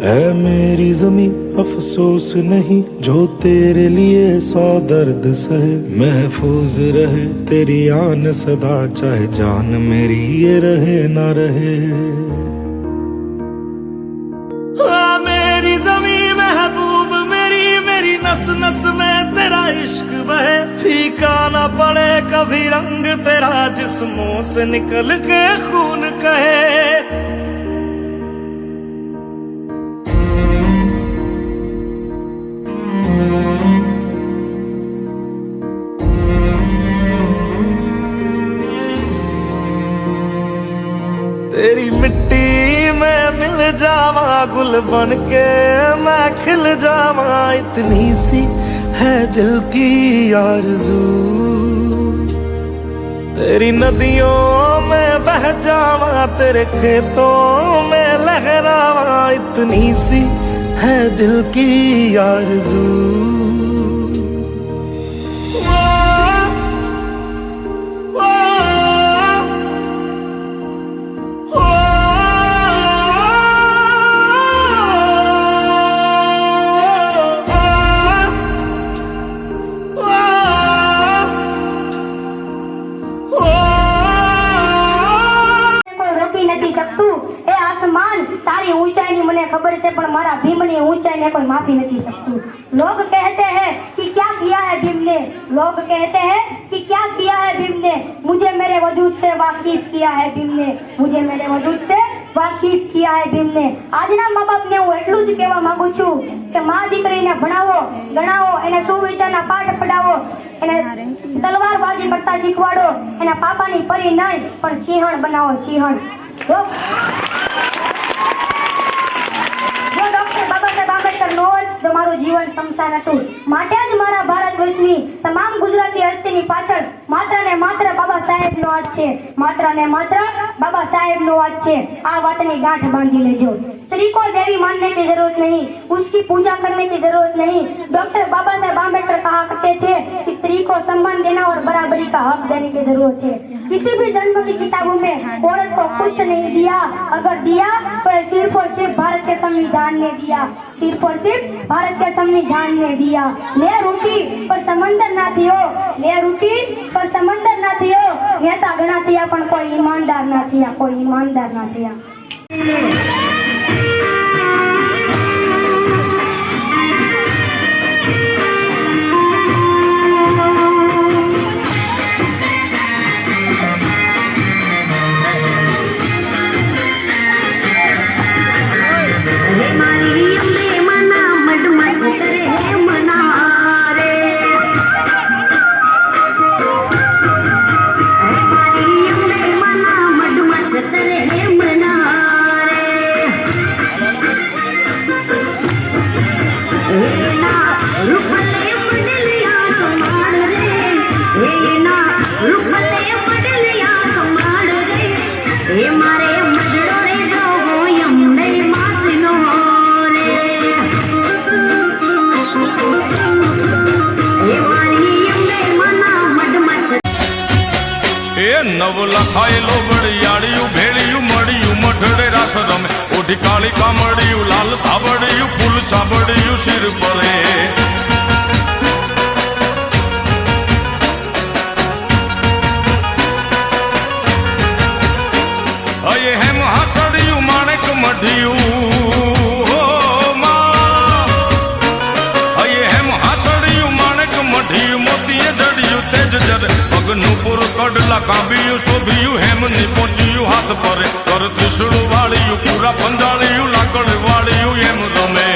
है मेरी ज़मीं अफसोस नहीं जो तेरे लिए 100 दर्द सहे, महफूज रहे तेरी आन सदा, चाहे जान मेरी ये रहे ना रहे। मेरी ज़मीं महबूब मेरी, मेरी नस नस में तेरा इश्क बहे, फीका ना पड़े कभी रंग तेरा, जिस्मों से निकल के खून कहे। तेरी मिट्टी में मिल जावा, गुल बन के मैं खिल जावा, इतनी सी है दिल की आरज़ू। तेरी नदियों में बह जावा, तेरे खेतों में लहरावा, इतनी सी है दिल की आरज़ू। तारी ऊंचाई मने खबर से पण मारा भीम ने ऊंचाई ने कोई माफी नहीं सकती। लोग कहते हैं कि क्या किया है भीम ने, लोग कहते हैं कि क्या किया है भीम ने, मुझे मेरे वजूद से वाकिफ किया है भीम ने, मुझे मेरे वजूद से वाकिफ किया है भीम ने। આજના મા બાપને હું એટલું જ કહેવા માંગુ છું કે માં દીકરીને ભણાવો ગણાવો, એને સુવિચારના પાઠ પઢાવો, એને તલવારબાજી કરતા શીખવાડો, એના પાપાની પરી નહીં પણ સિંહણ બનાવો, સિંહણ। તમારું જીવન સમસાન હતું, માટે જ મારા ભારત વર્ષની તમામ ગુજરાતી હસ્તીની પાછળ માત્ર ને માત્ર બાબા સાહેબનો હાથ છે, માત્ર ને માત્ર बाबा साहेब नो आज छे। आ बातनी गांठ बांधी लेजो। स्त्री को देवी मानने की जरूरत नहीं, उसकी पूजा करने की जरूरत नहीं। डॉक्टर बाबा साहेब आम्बेडकर कहा करते थे कि स्त्री को सम्मान देना और बराबरी का हक देने की जरूरत है। किसी भी जन्म की किताबों में औरत को कुछ नहीं दिया, अगर दिया तो सिर्फ और सिर्फ भारत के संविधान ने दिया, सिर्फ और सिर्फ भारत के संविधान ने दिया। ले रोटी पर समंदर ना थियो, ले रोटी पर समंदर ना थियो, नेता घणा थिया पण कोई ईमानदार ना थिया, कोई ईमानदार ना थिया। नव लखायेलो बड़ियाड़ियू भेड़ियू मड़ियू मठड़े रास रमे ओढ़ी काली कामड़ियू लाल थाबड़ियू फूल साबड़ियू सिर परे अये हेम हासड़ियू माणिक मढियू नूपुर कड़ला काबियू शोभियू हेमनी पहुंचियू हाथ परे कर त्रिशूल वालियू पूरा पंजालियू लाकड़ वालियू हेम रमे